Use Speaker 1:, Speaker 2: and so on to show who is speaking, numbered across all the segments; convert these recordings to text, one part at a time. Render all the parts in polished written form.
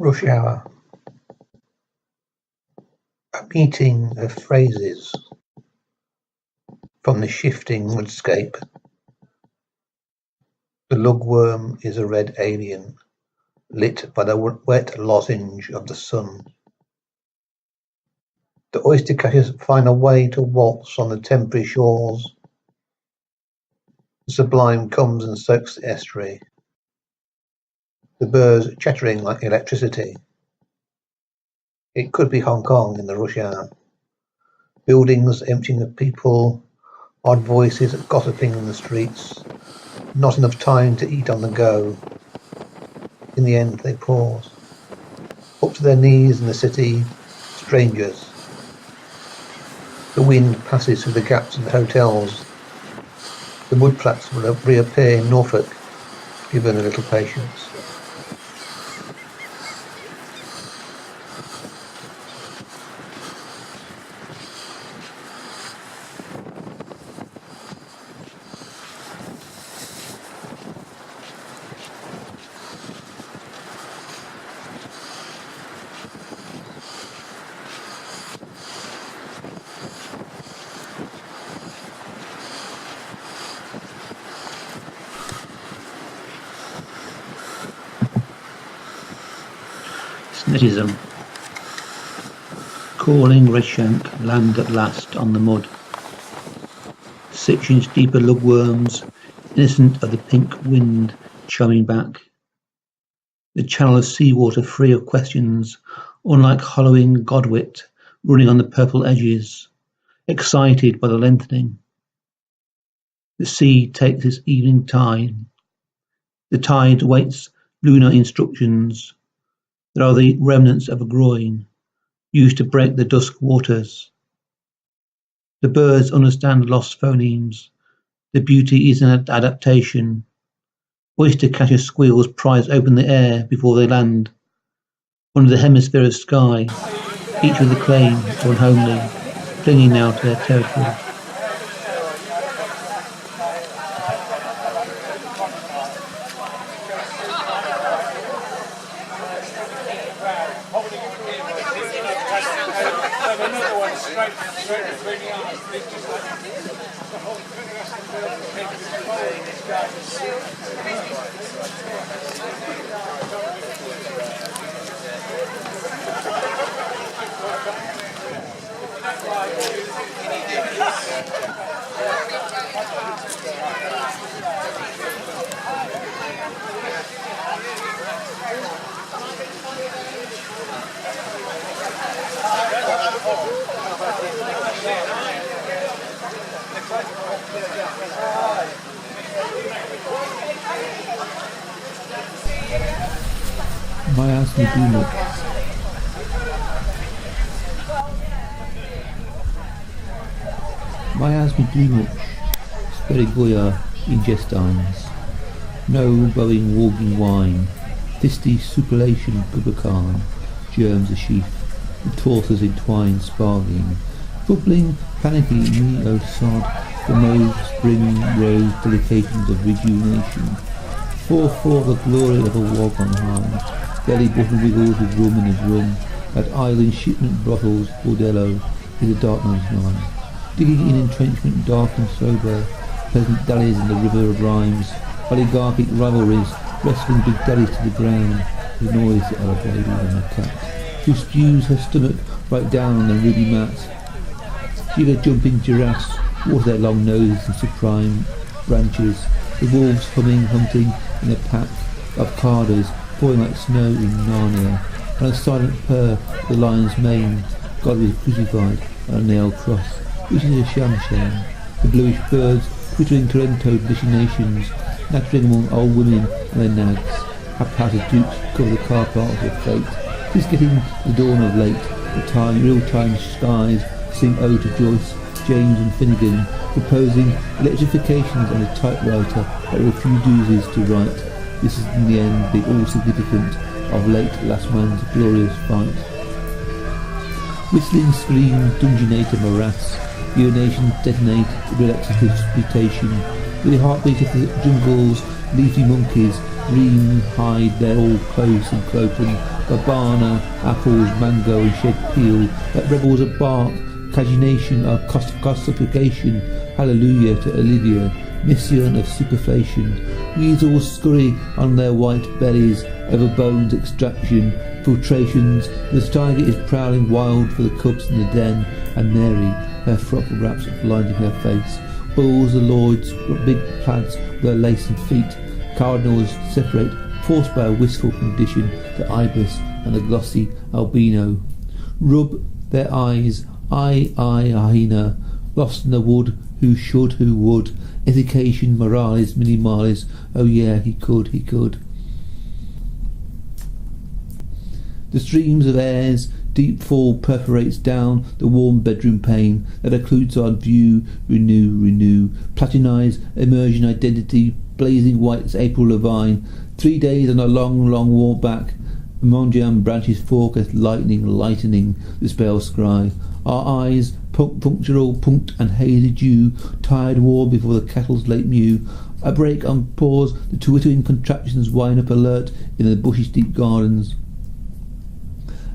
Speaker 1: Rush hour. A meeting of phrases from the shifting woodscape. The lugworm is a red alien, lit by the wet lozenge of the sun. The oyster catchers find a way to waltz on the temporary shores. The sublime comes and soaks the estuary. The birds chattering like electricity. It could be Hong Kong in the rush hour. Buildings emptying of people, odd voices gossiping in the streets, not enough time to eat on the go. In the end they pause. Up to their knees in the city, strangers. The wind passes through the gaps in the hotels. The mudflats will reappear in Norfolk, given a little patience.
Speaker 2: Snettisham. Calling Redshank, land at last on the mud. 6 inch deeper lugworms, innocent of the pink wind chiming back. The channel of seawater free of questions, unlike hollowing godwit running on the purple edges, excited by the lengthening. The sea takes its evening tide. The tide waits lunar instructions. There are the remnants of a groin, used to break the dusk waters. The birds understand lost phonemes. The beauty is an adaptation. Oyster catcher squeals prise open the air before they land. Under the hemisphere of sky, each with a claim to unhomely, clinging now to their territory.
Speaker 3: My ask me do much. My ask me do much. Sperigoia ingestines. No bowing warging wine. Fisty superlation gubacan. Germs a sheath. The torsos entwined sparging. Bubbling panicky me sod. The mauve spring rose delications of rejuvenation. For the glory of a wog on high. Belly button wiggles with rum in his rum. That island shipment brothels, bordello, is a dark man's mind. Digging in entrenchment dark and sober, pleasant dallies in the river of rhymes, oligarchic rivalries, wrestling big daddies to the ground, the noise that are a baby and a cat, who spews her stomach right down on the ruby mat. Jigger jumping giraffes water their long noses and supreme branches, the wolves hunting in a pack of carders, falling like snow in Narnia, and a silent purr of the lion's mane. God was crucified on a nailed cross, which is a sham. The bluish birds twittering Torrento machinations, nattering among old women and their nags. Haphazard dukes cover the car park of fate. It's getting the dawn of late. The real-time skies sing ode to Joyce, James and Finnegan, proposing electrifications on a typewriter that refuses to write. This is in the end the all-significant of late last man's glorious fight. Whistling scream, dungeonator morass, urination detonate, electric disputation, with the heartbeat of the jungle's leafy monkeys, green hide, they're all close and clopen, babana, apples, mango and shed peel, like rebels of bark, cagination of costification, hallelujah to Olivia, mission of superflation. Weasels scurry on their white bellies over bones extraction, filtrations. The tiger is prowling wild for the cubs in the den, and Mary, her frock wraps blinding her face. Bulls, the lords, big plaids with their lacing feet. Cardinals separate, forced by a wistful condition, the ibis and the glossy albino. Rub their eyes, hyena, lost in the wood, who should, who would, education, morales, minimalis, oh yeah, he could. The streams of airs, deep fall perforates down the warm bedroom pane that occludes our view, renew, platinize, immersion, identity, blazing white April Levine, 3 days on a long walk back, Mondiam branches fork as lightning lightening the spell scry. Our eyes, punctural, punked and hazy dew, tired war before the kettle's late mew. A break on pause, the twittering contraptions wind up alert in the bushy deep gardens.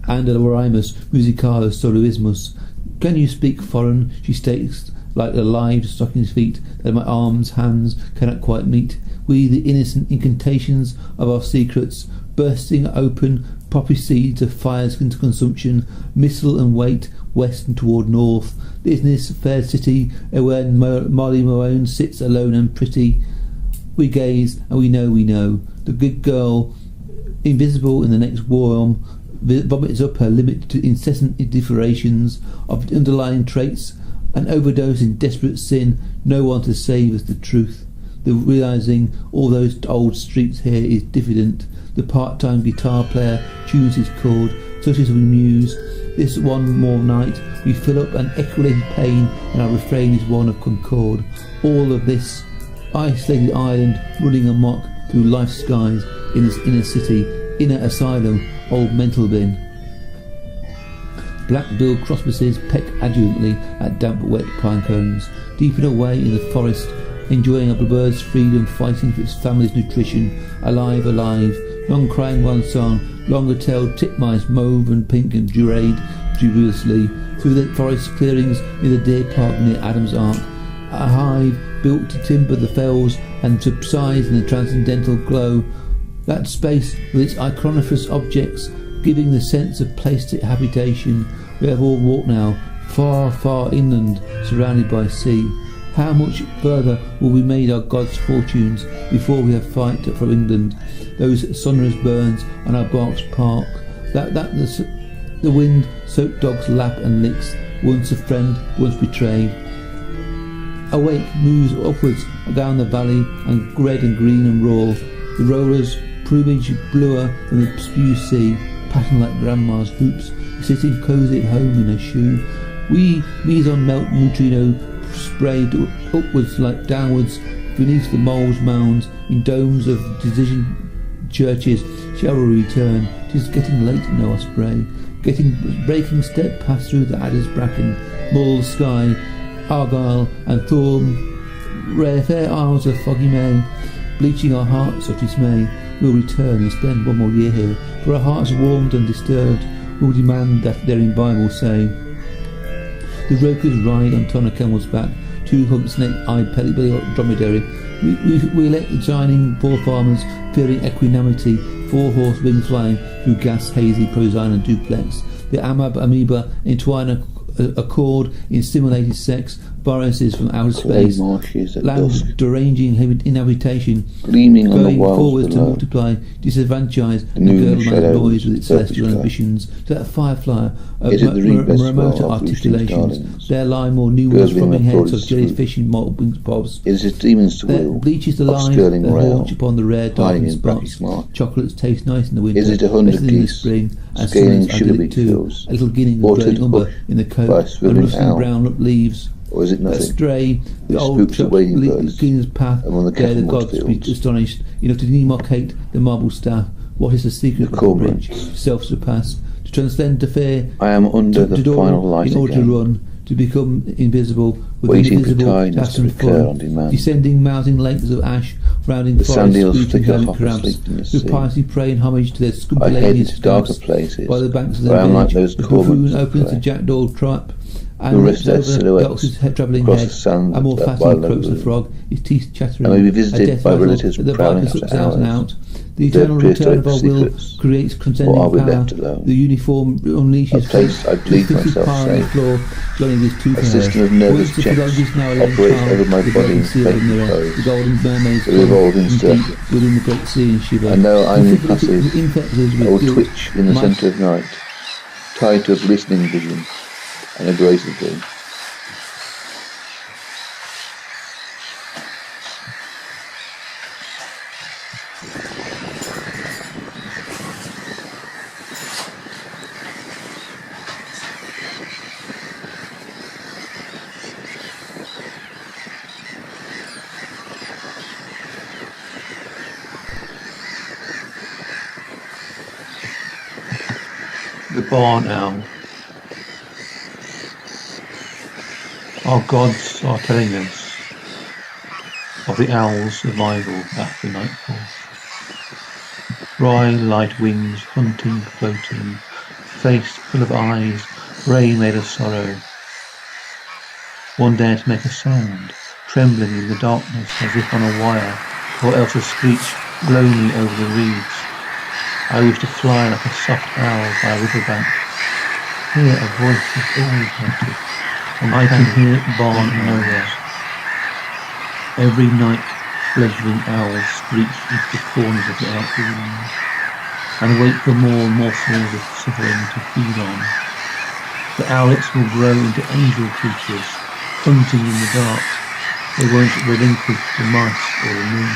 Speaker 3: And Oramus, musicalis soloismus. Can you speak foreign? She states, like the live stocking's feet that my arms, hands cannot quite meet. We, the innocent incantations of our secrets, bursting open, poppy seeds of fires into consumption, missile and weight, west and toward north. Business, fair city, where Molly Malone sits alone and pretty. We gaze, and we know. The good girl, invisible in the next worm, vomits up her limit to incessant differations of underlying traits, an overdose in desperate sin, no one to save us the truth. The realizing all those old streets here is diffident. The part-time guitar player tunes his chord, such as we muse. This one more night we fill up an equalated pain, and our refrain is one of concord. All of this isolated island running amok through life's skies in this inner city, inner asylum, old mental bin. Black-billed crossbuses peck adulantly at damp wet pine cones, deep and away in the forest, enjoying a bird's freedom, fighting for its family's nutrition, alive, long crying one song, longer-tailed titmice mauve and pink and durade dubiously through the forest clearings near the deer park near Adam's Ark, a hive built to timber the fells and subsides in the transcendental glow. That space with its iconographic objects giving the sense of plastic habitation. We have all walked now, far inland, surrounded by sea. How much further will we made our God's fortunes before we have fight from England? Those sonorous burns on our bark's park, the wind-soaked dog's lap and licks, once a friend, once betrayed. Awake moves upwards down the valley, and red and green and raw. The rollers, plumage bluer than the spew sea, pattern like grandma's hoops, sitting cosy at home in her shoe. We on melt neutrino sprayed upwards like downwards beneath the mole's mounds in domes of decision churches. Shall we return? 'Tis getting late, no osprey. Breaking step past through the adder's bracken, mull sky, argyle and thorn, rare fair isles of foggy May, bleaching our hearts of dismay. We'll return and spend one more year here, for our hearts warmed and disturbed. We'll demand that their in Bible say. The rokers ride on ton of camel's back, 2 hump snake-eyed belly dromedary. We let the shining poor farmers, fearing equanimity, 4-horse wing flying through gas hazy prosine and duplex. The amoeba entwine a cord in stimulated sex, viruses from outer space, land deranging inhabitation,
Speaker 4: gleaming on the
Speaker 3: going
Speaker 4: walls
Speaker 3: forwards to
Speaker 4: below.
Speaker 3: multiply, disadvantage
Speaker 4: The
Speaker 3: and
Speaker 4: moon
Speaker 3: girdle man's
Speaker 4: shadows
Speaker 3: noise with its
Speaker 4: the surface
Speaker 3: celestial
Speaker 4: sky.
Speaker 3: ambitions. To that firefly of
Speaker 4: Is it the ring-best
Speaker 3: remoter
Speaker 4: well of roosting
Speaker 3: articulations,
Speaker 4: starlings?
Speaker 3: there lie more numerous
Speaker 4: Girdling
Speaker 3: throbbing
Speaker 4: the
Speaker 3: heads of
Speaker 4: forest
Speaker 3: jellyfish and mottled winged bobs.
Speaker 4: Is it demons to
Speaker 3: There
Speaker 4: will?
Speaker 3: bleaches the
Speaker 4: of
Speaker 3: line,
Speaker 4: sterling
Speaker 3: the
Speaker 4: rail,
Speaker 3: haunch upon the rare
Speaker 4: hiding
Speaker 3: darkened
Speaker 4: in bracky
Speaker 3: spots.
Speaker 4: smart?
Speaker 3: Chocolates taste nice in the winter,
Speaker 4: Is it 100
Speaker 3: better in the
Speaker 4: geese,
Speaker 3: spring, and
Speaker 4: scaling
Speaker 3: summers
Speaker 4: sugar
Speaker 3: idyllic
Speaker 4: beet
Speaker 3: too.
Speaker 4: fields,
Speaker 3: A little guinea with
Speaker 4: watered
Speaker 3: burning umber
Speaker 4: bush
Speaker 3: in the
Speaker 4: by a
Speaker 3: coat, and
Speaker 4: swimming
Speaker 3: rustling
Speaker 4: owl?
Speaker 3: brown up leaves.
Speaker 4: Or is it nothing?
Speaker 3: Astray, the
Speaker 4: Which
Speaker 3: old
Speaker 4: spooks the
Speaker 3: chap
Speaker 4: wading birds
Speaker 3: King's path,
Speaker 4: among the
Speaker 3: there the
Speaker 4: Kettenwood
Speaker 3: gods be
Speaker 4: fields?
Speaker 3: astonished, enough to demarcate the marble staff. What is the secret
Speaker 4: The
Speaker 3: of the bridge?
Speaker 4: cormorants.
Speaker 3: Self-surpassed, to transcend to fear,
Speaker 4: I am under
Speaker 3: to
Speaker 4: the
Speaker 3: door
Speaker 4: final light
Speaker 3: in order
Speaker 4: again.
Speaker 3: to run, to become invisible, with
Speaker 4: Waiting for
Speaker 3: invisible
Speaker 4: tidings to
Speaker 3: and
Speaker 4: recur
Speaker 3: fun,
Speaker 4: on demand.
Speaker 3: descending mounting lengths of ash, rounding
Speaker 4: The
Speaker 3: forests,
Speaker 4: sand eels
Speaker 3: screeching
Speaker 4: flicker
Speaker 3: granite
Speaker 4: off
Speaker 3: crabs,
Speaker 4: asleep in the
Speaker 3: who
Speaker 4: sea.
Speaker 3: piously pray in homage to their
Speaker 4: I head
Speaker 3: scrumpulaneous
Speaker 4: into darker
Speaker 3: gods.
Speaker 4: places,
Speaker 3: By the banks of
Speaker 4: where
Speaker 3: their
Speaker 4: I am like
Speaker 3: village,
Speaker 4: those
Speaker 3: the buffoon
Speaker 4: torments of
Speaker 3: opens the
Speaker 4: clay,
Speaker 3: jackdaw trap,
Speaker 4: who
Speaker 3: and
Speaker 4: rest
Speaker 3: lifts
Speaker 4: their
Speaker 3: over
Speaker 4: silhouettes
Speaker 3: Dox's travelling
Speaker 4: across
Speaker 3: head.
Speaker 4: the sand
Speaker 3: A more
Speaker 4: by
Speaker 3: fascinating
Speaker 4: the
Speaker 3: croaks the
Speaker 4: lagoon.
Speaker 3: frog, his teeth chattering.
Speaker 4: I may be
Speaker 3: A
Speaker 4: visited
Speaker 3: death
Speaker 4: by
Speaker 3: rattle
Speaker 4: relatives
Speaker 3: that the
Speaker 4: prowling
Speaker 3: viper
Speaker 4: after
Speaker 3: sucks out and out.
Speaker 4: hours.
Speaker 3: The
Speaker 4: Their
Speaker 3: eternal return of our will
Speaker 4: prehistoric
Speaker 3: creates
Speaker 4: secrets,
Speaker 3: transcending
Speaker 4: or are we
Speaker 3: power.
Speaker 4: left alone?
Speaker 3: The uniform unleashes
Speaker 4: A place I believe myself
Speaker 3: pile on the
Speaker 4: safe.
Speaker 3: floor, joining his tooth
Speaker 4: A system of nervous checks operates over my body in fatal pose.
Speaker 3: the golden mermaids
Speaker 4: The revolving
Speaker 3: deep
Speaker 4: circuit.
Speaker 3: within the great sea and shiver.
Speaker 4: And now I'm
Speaker 3: Who
Speaker 4: impassive.
Speaker 3: infects us
Speaker 4: I will
Speaker 3: with guilt,
Speaker 4: twitch in the
Speaker 3: might
Speaker 4: centre of night, tied to a glistening vision, and abrasively.
Speaker 2: The barn owl. Our gods are telling us of the owl's survival after nightfall. Dry, light wings, hunting, floating, face full of eyes, brain made of sorrow. One dared to make a sound, trembling in the darkness as if on a wire, or else a screech lonely over the reeds. I wish to fly like a soft owl by a riverbank. Hear a voice is always wanted, and I can hear it barn nowhere. Every night, fledgling owls screech into the corners of the empty room, and wait for more morsels of suffering to feed on. The owlets will grow into angel creatures, hunting in the dark. They won't relinquish the mice or the moon.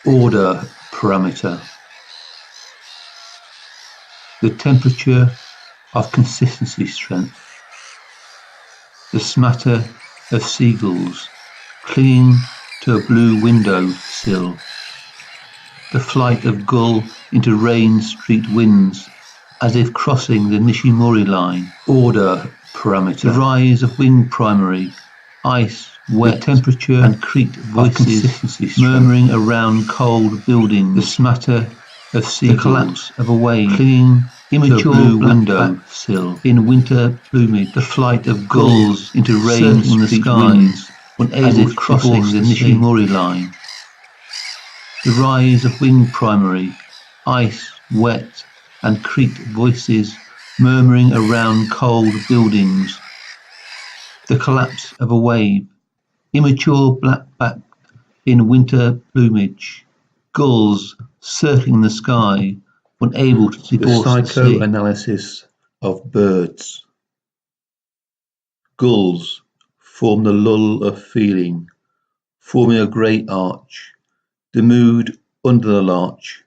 Speaker 2: Order parameter. The temperature of consistency strength. The smatter of seagulls clinging to a blue window sill. The flight of gull into rain-streaked winds as if crossing the Nishimori line. Order parameter. The rise of wing primary. Ice, wet, temperature and creaked voices murmuring around cold buildings. The smatter of seagulls, the collapse of a wave, clinging immature blue window sill in winter plumage, the flight of gulls into rain in the skies, as if crossing the Nishimori line, the rise of wing primary, ice, wet, and creaked voices murmuring around cold buildings, the collapse of a wave, immature blackback in winter plumage, gulls circling the sky, unable to divorce the psychoanalysis
Speaker 3: of birds. Gulls form the lull of feeling, forming a great arch, the mood under the larch,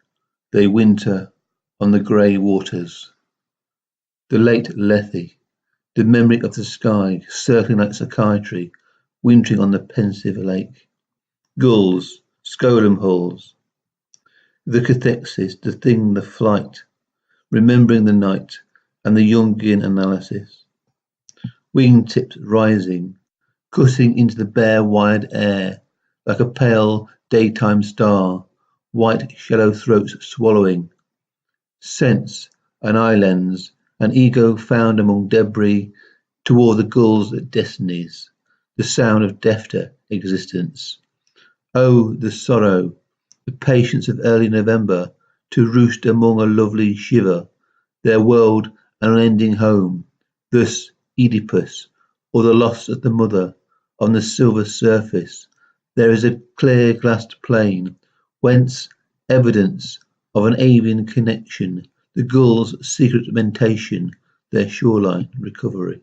Speaker 3: they winter on the grey waters. The late Lethe, the memory of the sky circling like psychiatry, wintering on the pensive lake. Gulls, scholem hulls. The cathexis, the thing, the flight, remembering the night, and the Jungian analysis. Wing-tips rising, cutting into the bare wired air, like a pale daytime star, white shallow throats swallowing. Sense, an eye lens, an ego found among debris, toward the gulls' destinies, the sound of defter existence. Oh, the sorrow, the patience of early November, to roost among a lovely shiver, their world an unending home, thus Oedipus, or the loss of the mother, on the silver surface, there is a clear glassed plain, whence evidence of an avian connection, the gull's secret mentation, their shoreline recovery.